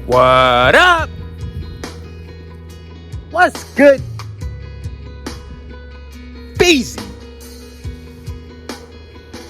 What up? What's good? Beezy.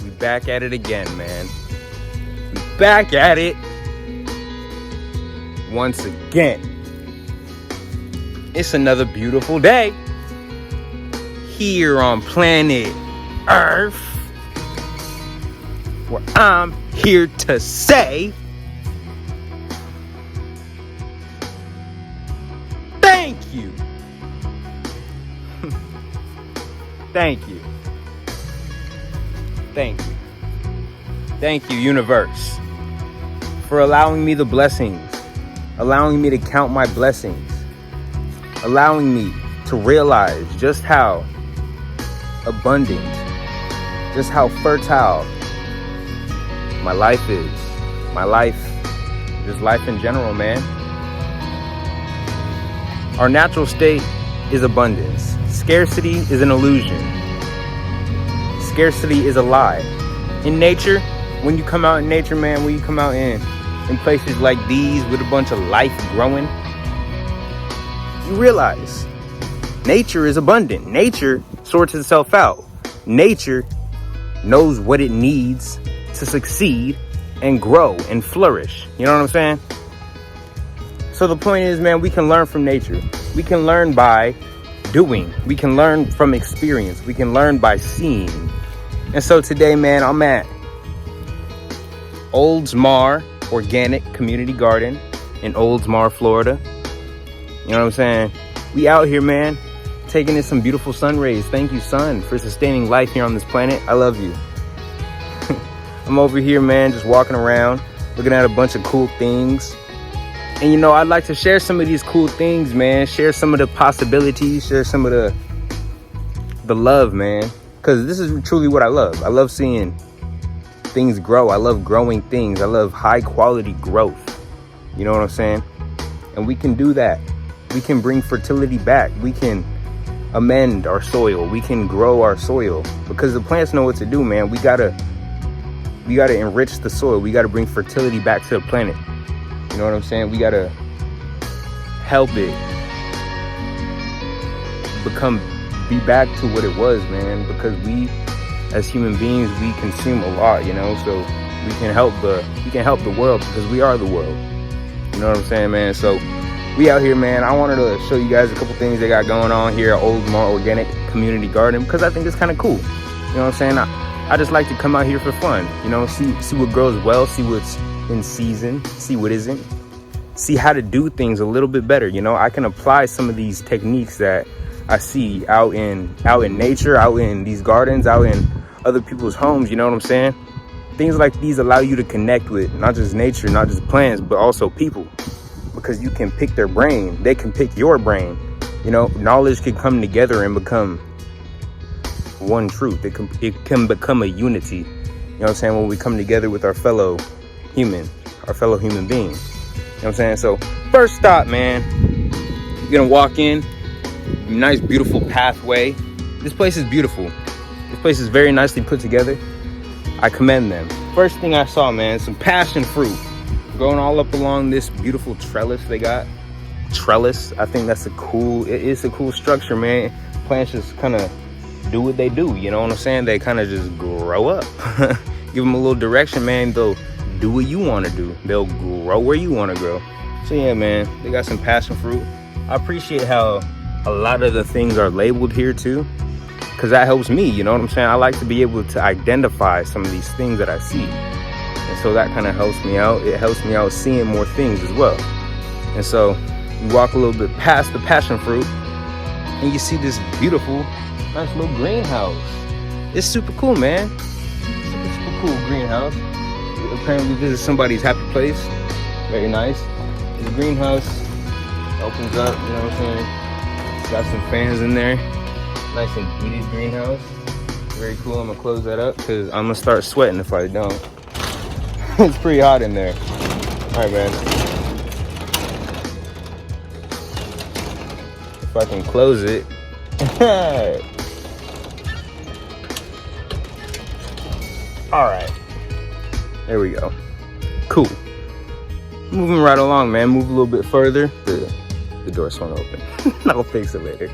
We back at it again, man. We back at it once again. It's another beautiful day here on planet Earth, where I'm here to say thank you. Thank you. Thank you. Thank you, universe, for allowing me the blessings, allowing me to count my blessings, allowing me to realize just how abundant, just how fertile my life is. My life, just life in general, man. Our natural state is abundance. Scarcity is an illusion. Scarcity is a lie. In nature, when you come out in nature, man, when you come out in places like these with a bunch of life growing, you realize nature is abundant. Nature sorts itself out. Nature knows what it needs to succeed and grow and flourish. You know what I'm saying? So the point is, man, we can learn from nature. We can learn by doing. We can learn from experience. We can learn by seeing. And so today, man, I'm at Oldsmar Organic Community Garden in Oldsmar, Florida. You know what I'm saying? We out here, man, taking in some beautiful sun rays. Thank you, sun, for sustaining life here on this planet. I love you. I'm over here, man, just walking around, looking at a bunch of cool things. And, you know, I'd like to share some of these cool things, man. Share some of the possibilities, share some of the love, man. Because this is truly what I love. I love seeing things grow. I love growing things. I love high quality growth. You know what I'm saying? And we can do that. We can bring fertility back. We can amend our soil. We can grow our soil. Because the plants know what to do, man. We gotta enrich the soil. We gotta bring fertility back to the planet. You know what I'm saying? We gotta help it be back to what it was, man. Because we, as human beings, we consume a lot, you know. So we can help the world because we are the world. You know what I'm saying, man? So we out here, man. I wanted to show you guys a couple things they got going on here at Oldsmar Organic Community Garden because I think it's kind of cool. You know what I'm saying? I just like to come out here for fun. You know, see what grows well, see what's in season, see what isn't, see how to do things a little bit better. You know, I can apply some of these techniques that I see out in nature, out in these gardens, out in other people's homes. You know what I'm saying? Things like these allow you to connect with not just nature, not just plants, but also people, because you can pick their brain. They can pick your brain. You know, knowledge can come together and become one truth. It can become a unity. You know what I'm saying? When we come together with our fellow human beings. You know what I'm saying? So first stop, man, you're gonna walk in, nice beautiful pathway. This place is beautiful. This place is very nicely put together. I commend them. First thing I saw, man, some passion fruit growing all up along this beautiful trellis they got. Trellis, I think that's it's a cool structure, man. Plants just kind of do what they do, you know what I'm saying? They kind of just grow up. Give them a little direction, man. They'll do what you want to do. They'll grow where you want to grow. So yeah, man, they got some passion fruit. I appreciate how a lot of the things are labeled here too, because that helps me, you know what I'm saying? I like to be able to identify some of these things that I see. And so that kind of helps me out. It helps me out seeing more things as well. And so you walk a little bit past the passion fruit and you see this beautiful, nice little greenhouse. It's super cool, man. Super cool greenhouse. Apparently this is somebody's happy place. Very nice. The greenhouse opens up, you know what I'm saying? It's got some fans in there. Nice and heated greenhouse. Very cool. I'm gonna close that up because I'm gonna start sweating if I don't. It's pretty hot in there. All right, man. If I can close it. All right. There we go. Cool. moving right along, man. Move a little bit further. The door swung open. I'll fix it later.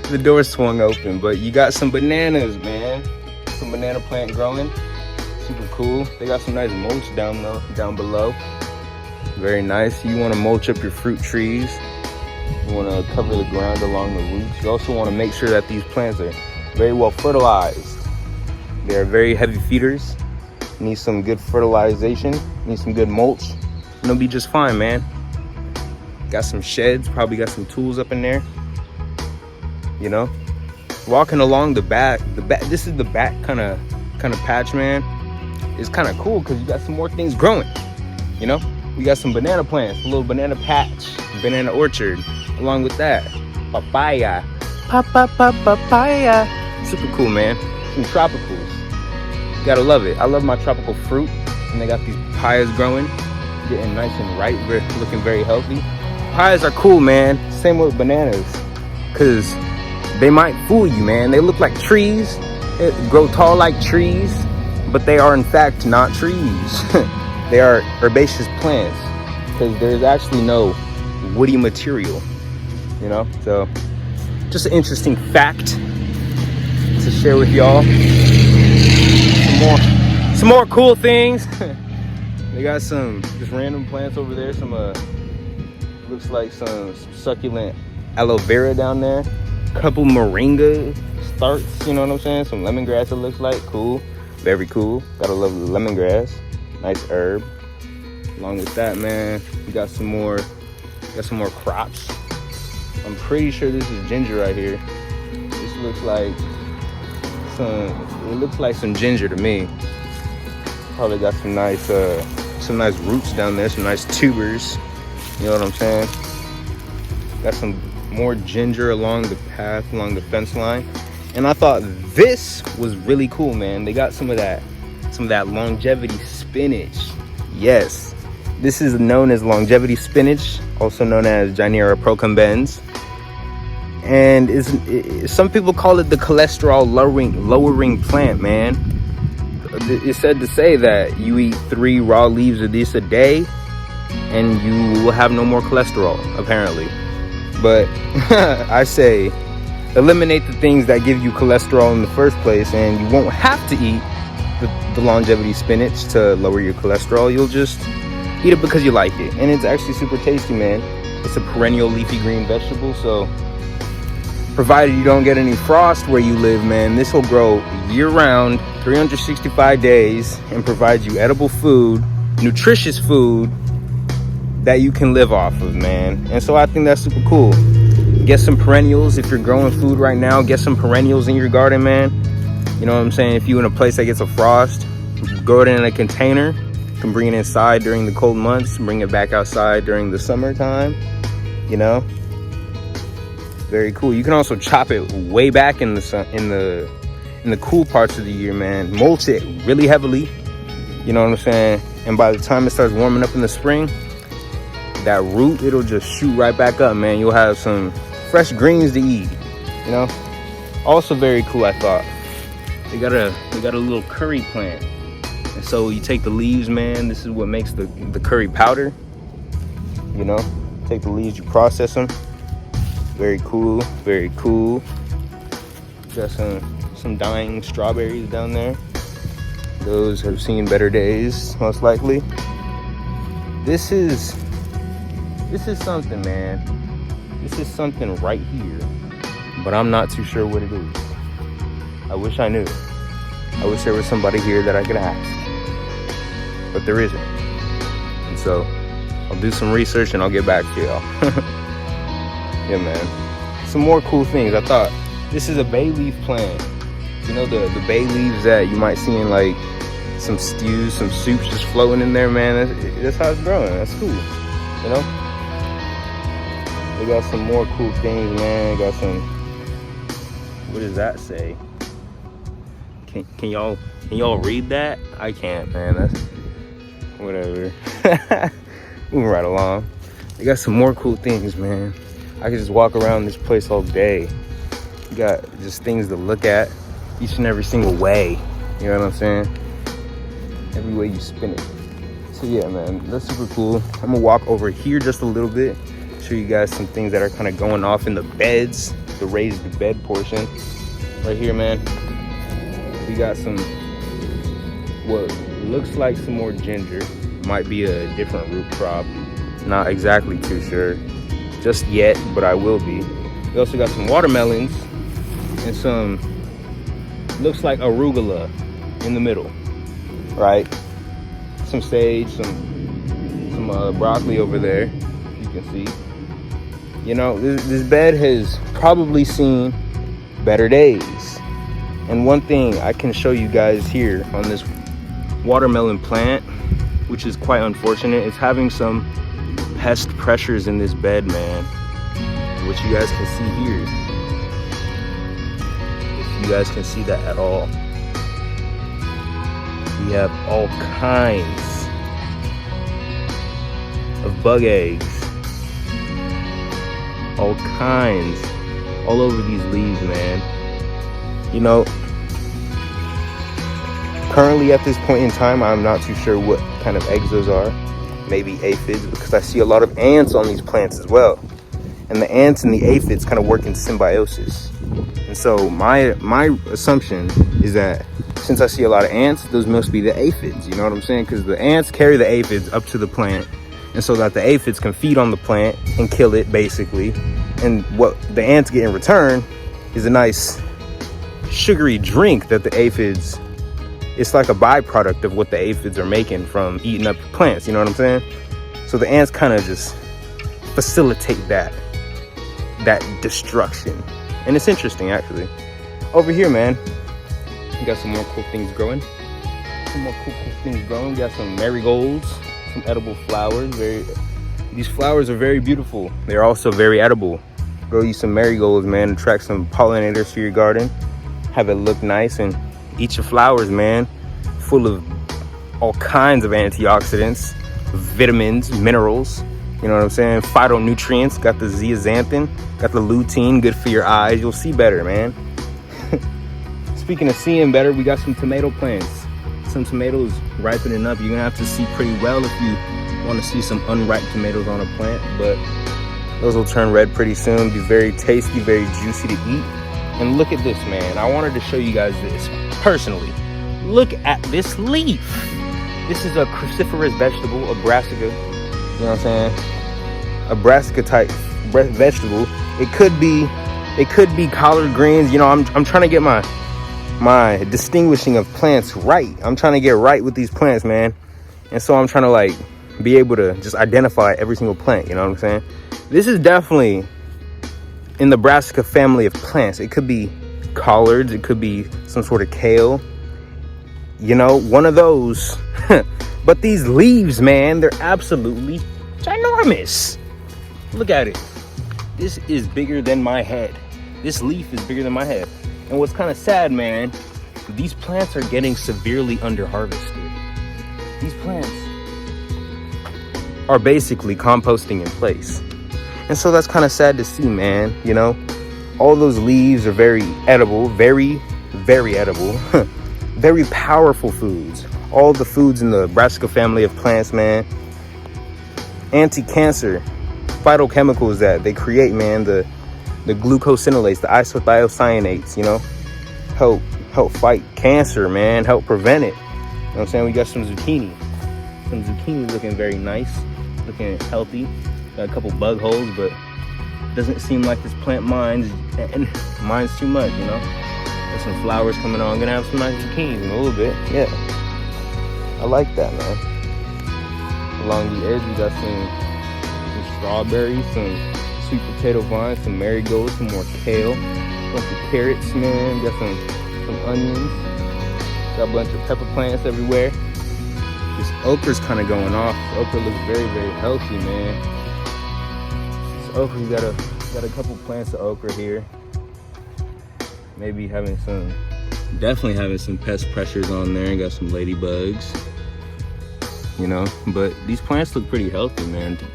The door swung open, but you got some bananas, man. Some banana plant growing. Super cool. They got some nice mulch down below. Very nice. You want to mulch up your fruit trees. You want to cover the ground along the roots. You also want to make sure that these plants are very well fertilized. They are very heavy feeders. Need some good fertilization. Need some good mulch. And it'll be just fine, man. Got some sheds. Probably got some tools up in there. You know, walking along the back. This is the back kind of patch, man. It's kind of cool because you got some more things growing. You know, we got some banana plants, a little banana patch, banana orchard. Along with that, papaya, papaya. Super cool, man. Some tropicals. Gotta love it. I love my tropical fruit, and they got these papayas growing, getting nice and ripe, looking very healthy. Papayas are cool, man. Same with bananas, cause they might fool you, man. They look like trees, they grow tall like trees, but they are in fact not trees. They are herbaceous plants, because there's actually no woody material, you know. So just an interesting fact to share with y'all. Some more cool things. They got some just random plants over there. Some looks like some succulent aloe vera down there. Couple moringa starts, you know what I'm saying? Some lemongrass, it looks like. Cool, very cool. Gotta love the lemongrass. Nice herb. Along with that, man, we got some more crops. I'm pretty sure this is ginger right here. This looks like some ginger to me. Probably got some nice roots down there, some nice tubers. You know what I'm saying? Got some more ginger along the path, along the fence line. And I thought this was really cool, man. They got some of that longevity spinach. Yes, this is known as longevity spinach, also known as Gynura procumbens. And some people call it the cholesterol lowering plant, man. It's said to say that you eat 3 raw leaves of this a day and you will have no more cholesterol, apparently. But I say eliminate the things that give you cholesterol in the first place, and you won't have to eat the longevity spinach to lower your cholesterol. You'll just eat it because you like it, and it's actually super tasty, man. It's a perennial leafy green vegetable, so provided you don't get any frost where you live, man, this will grow year-round, 365 days, and provide you edible food, nutritious food that you can live off of, man. And so I think that's super cool. Get some perennials. If you're growing food right now, get some perennials in your garden, man. You know what I'm saying? If you're in a place that gets a frost, grow it in a container. You can bring it inside during the cold months, bring it back outside during the summertime, you know. Very cool. You can also chop it way back in the sun, in the cool parts of the year, man. Mulch it really heavily, you know what I'm saying? And by the time it starts warming up in the spring, that root, it'll just shoot right back up, man. You'll have some fresh greens to eat, you know. Also very cool, I thought. They got a little curry plant, and so you take the leaves, man. This is what makes the curry powder, you know. Take the leaves, you process them. Very cool, very cool. Got some dying strawberries down there. Those have seen better days, most likely. This is something, man. This is something right here, but I'm not too sure what it is. I wish I knew. I wish there was somebody here that I could ask, but there isn't. And so I'll do some research and I'll get back to y'all. Yeah, man. Some more cool things. I thought this is a bay leaf plant. You know, the bay leaves that you might see in like some stews, some soups just floating in there, man. That's how it's growing. That's cool, you know. They got some more cool things, man. Got some, what does that say? Can y'all read that? I can't, man. That's whatever. Moving right along. They got some more cool things, man. I could just walk around this place all day. You got just things to look at each and every single way. You know what I'm saying? Every way you spin it. It's So yeah, man, that's super cool. I'm gonna walk over here just a little bit, show you guys some things that are kind of going off in the beds, the raised bed portion. Right here, man, we got some, what looks like some more ginger. Might be a different root crop. Not exactly too sure just yet, but I will be. We also got some watermelons and some, looks like arugula in the middle, right? Some sage, some broccoli over there, you can see. You know, this bed has probably seen better days. And one thing I can show you guys here on this watermelon plant, which is quite unfortunate, is having some pest pressures in this bed, man, which you guys can see here. If you guys can see that at all. We have all kinds of bug eggs. All kinds. All over these leaves, man. You know, currently at this point in time, I'm not too sure what kind of eggs those are. Maybe aphids, because I see a lot of ants on these plants as well. And the ants and the aphids kind of work in symbiosis. And so my assumption is that since I see a lot of ants, those must be the aphids, you know what I'm saying? Because the ants carry the aphids up to the plant, and so that the aphids can feed on the plant and kill it, basically. And what the ants get in return is a nice sugary drink that the aphids, it's like a byproduct of what the aphids are making from eating up the plants, you know what I'm saying? So the ants kind of just facilitate that destruction. And it's interesting, actually. Over here, man, we got some more cool things growing. We got some marigolds, some edible flowers. These flowers are very beautiful. They're also very edible. Grow you some marigolds, man. Attract some pollinators to your garden. Have it look nice, and eat your flowers, man. Full of all kinds of antioxidants, vitamins, minerals. You know what I'm saying? Phytonutrients. Got the zeaxanthin. Got the lutein. Good for your eyes. You'll see better, man. Speaking of seeing better, we got some tomato plants. Some tomatoes ripening up. You're gonna have to see pretty well if you want to see some unripe tomatoes on a plant, but those will turn red pretty soon. Be very tasty, very juicy to eat. And look at this, man. I wanted to show you guys this personally. Look at this leaf. This is a cruciferous vegetable, a brassica. You know what I'm saying? A brassica type vegetable. It could be collard greens. You know, I'm trying to get my distinguishing of plants right. I'm trying to get right with these plants, man. And so I'm trying to like be able to just identify every single plant, you know what I'm saying? This is definitely in the brassica family of plants. It could be collards, it could be some sort of kale, you know, one of those. But these leaves, man, they're absolutely ginormous. Look at it. This is bigger than my head. This leaf is bigger than my head. And what's kind of sad, man, these plants are getting severely under harvested. These plants are basically composting in place. And so that's kind of sad to see, man. You know, all those leaves are very edible, very, very edible, very powerful foods. All the foods in the brassica family of plants, man. Anti-cancer phytochemicals that they create, man. The glucosinolates, the isothiocyanates, you know, help fight cancer, man. Help prevent it. You know what I'm saying? We got some zucchini. Some zucchini looking very nice, looking healthy. Got a couple bug holes, but doesn't seem like this plant minds too much, you know. Got some flowers coming on. Gonna have some nice zucchinis in a little bit. Yeah, I like that, man. Along the edge, we got some strawberries, some sweet potato vines, some marigolds, some more kale, a bunch of carrots, man. Got some onions. Got a bunch of pepper plants everywhere. This okra's kind of going off. This okra looks very, very healthy, man. Okra, we got a couple plants of okra here. Maybe definitely having some pest pressures on there. Got some ladybugs, you know. But these plants look pretty healthy, man, to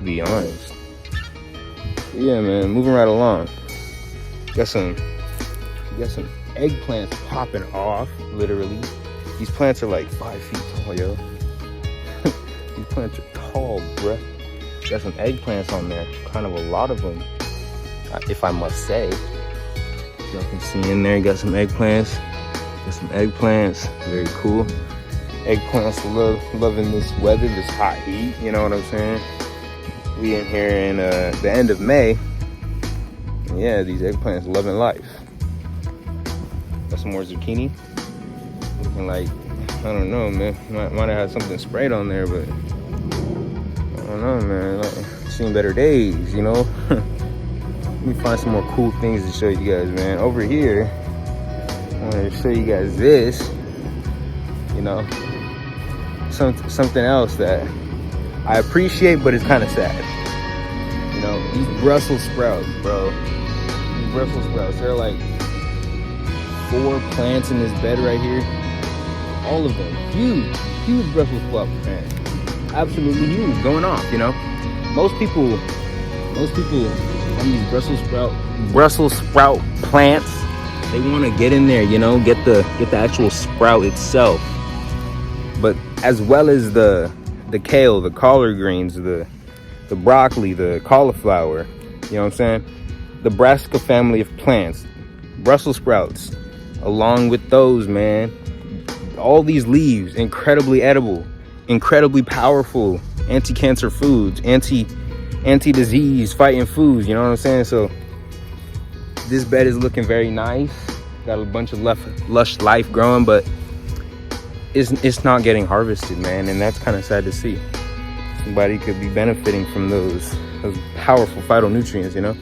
be honest. Yeah, man, moving right along. Got some eggplants popping off, literally. These plants are like 5 feet tall, yo. These plants are tall, bruh. Got some eggplants on there. Kind of a lot of them, if I must say. Y'all can see in there, got some eggplants. Got some eggplants. Very cool. Eggplants loving this weather, this hot heat. You know what I'm saying? We in here in the end of May. And yeah, these eggplants loving life. Got some more zucchini. Looking like, I don't know, man. Might have had something sprayed on there, but I don't know, man. Like, seen better days, you know. Let me find some more cool things to show you guys, man. Over here, I want to show you guys this. You know, something else that I appreciate, but it's kind of sad. You know, these Brussels sprouts, bro. These Brussels sprouts, they're like 4 plants in this bed right here. All of them, huge Brussels sprout plants. Absolutely huge, going off, you know. Most people on these Brussels sprout plants, they want to get in there, you know, get the actual sprout itself. But as well as the kale, the collard greens, the broccoli, the cauliflower, you know what I'm saying? The brassica family of plants, Brussels sprouts, along with those, man, all these leaves, incredibly edible, incredibly powerful anti-cancer foods, anti-disease fighting foods, you know what I'm saying? So this bed is looking very nice. Got a bunch of lush life growing, but it's not getting harvested, man, and that's kind of sad to see. Somebody could be benefiting from those powerful phytonutrients, you know.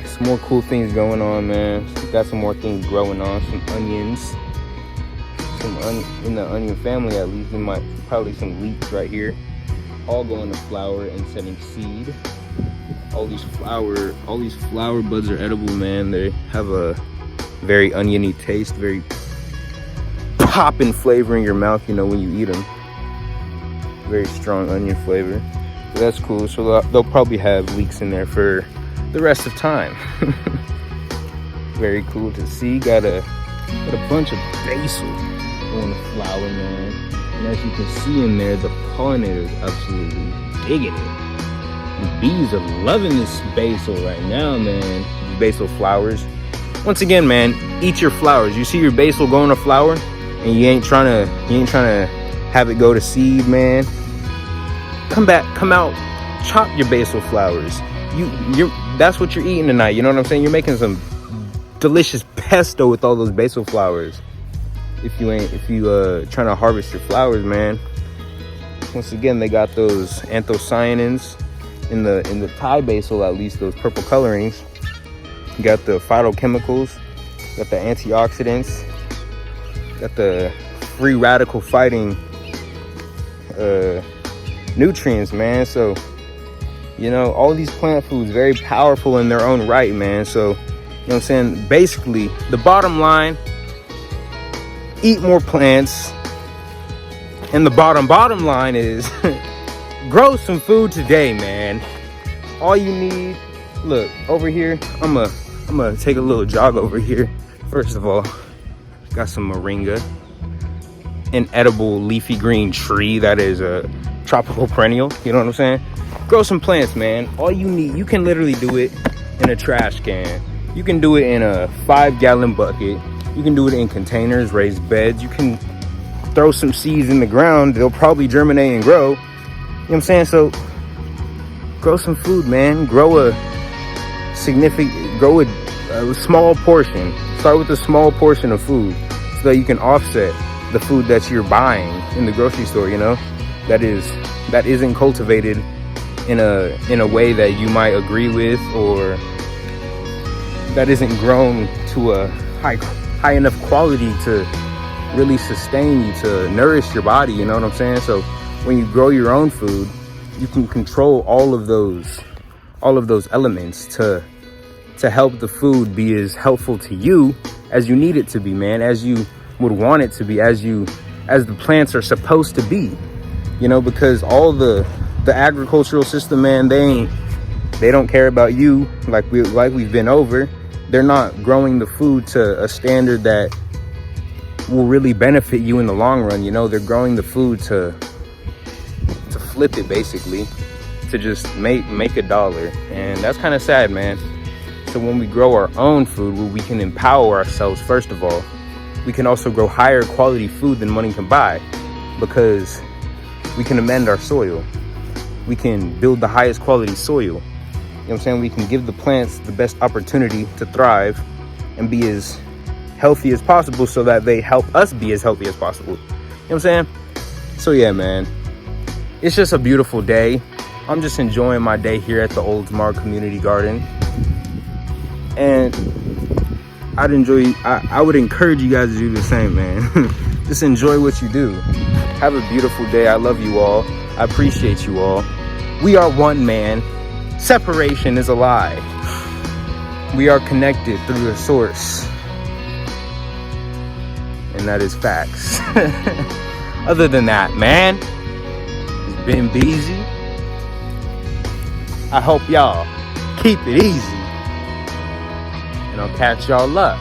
Some more cool things going on, man. Got some more things growing on. Some onions, in the onion family at least. Probably some leeks right here, all going to flower and setting seed. All these flower buds are edible, man. They have a very oniony taste, very popping flavor in your mouth, you know, when you eat them. Very strong onion flavor. So that's cool. So they'll probably have leeks in there for the rest of time. Very cool to see. Got a bunch of basil going to flower, man. And as you can see in there, the pollinators absolutely digging it. The bees are loving this basil right now, man. These basil flowers. Once again, man, eat your flowers. You see your basil going to flower, and you ain't trying to have it go to seed, man. Come out, chop your basil flowers. That's what you're eating tonight. You know what I'm saying? You're making some delicious pesto with all those basil flowers. If you trying to harvest your flowers, man. Once again, they got those anthocyanins in the Thai basil, at least those purple colorings. You got the phytochemicals, got the antioxidants, got the free radical fighting nutrients, man. So, you know, all these plant foods very powerful in their own right, man. So, you know what I'm saying? Basically, the bottom line, eat more plants. And the bottom line is grow some food today, man. All you need, look over here. I'm gonna take a little jog over here. First of all, got some Moringa, an edible leafy green tree that is a tropical perennial. You know what I'm saying? Grow some plants, man. All you need, you can literally do it in a trash can. You can do it in a 5-gallon bucket. You can do it in containers, raised beds. You can throw some seeds in the ground. They'll probably germinate and grow. You know what I'm saying? So grow some food, man. Grow a small portion. Start with a small portion of food so that you can offset the food that you're buying in the grocery store, you know, that isn't cultivated in a way that you might agree with, or that isn't grown to a high enough quality to really sustain you, to nourish your body, you know what I'm saying? So when you grow your own food, you can control all of those elements to help the food be as helpful to you as you need it to be, man, as you would want it to be, as the plants are supposed to be, you know, because all the agricultural system, man, they don't care about you, like we've been over. They're not growing the food to a standard that will really benefit you in the long run, you know. They're growing the food to flip it basically to just make a dollar. And that's kind of sad, man. So when we grow our own food, where we can empower ourselves, first of all, we can also grow higher quality food than money can buy, because we can amend our soil. We can build the highest quality soil. You know what I'm saying? We can give the plants the best opportunity to thrive and be as healthy as possible, so that they help us be as healthy as possible. You know what I'm saying? So yeah, man, it's just a beautiful day. I'm just enjoying my day here at the Oldsmar Community Garden. And I would encourage you guys to do the same, man. Just enjoy what you do. Have a beautiful day. I love you all. I appreciate you all. We are one, man. Separation is a lie. We are connected through the source. And that is facts. Other than that, man, it's been Beezy. I hope y'all keep it easy. And I'll catch y'all up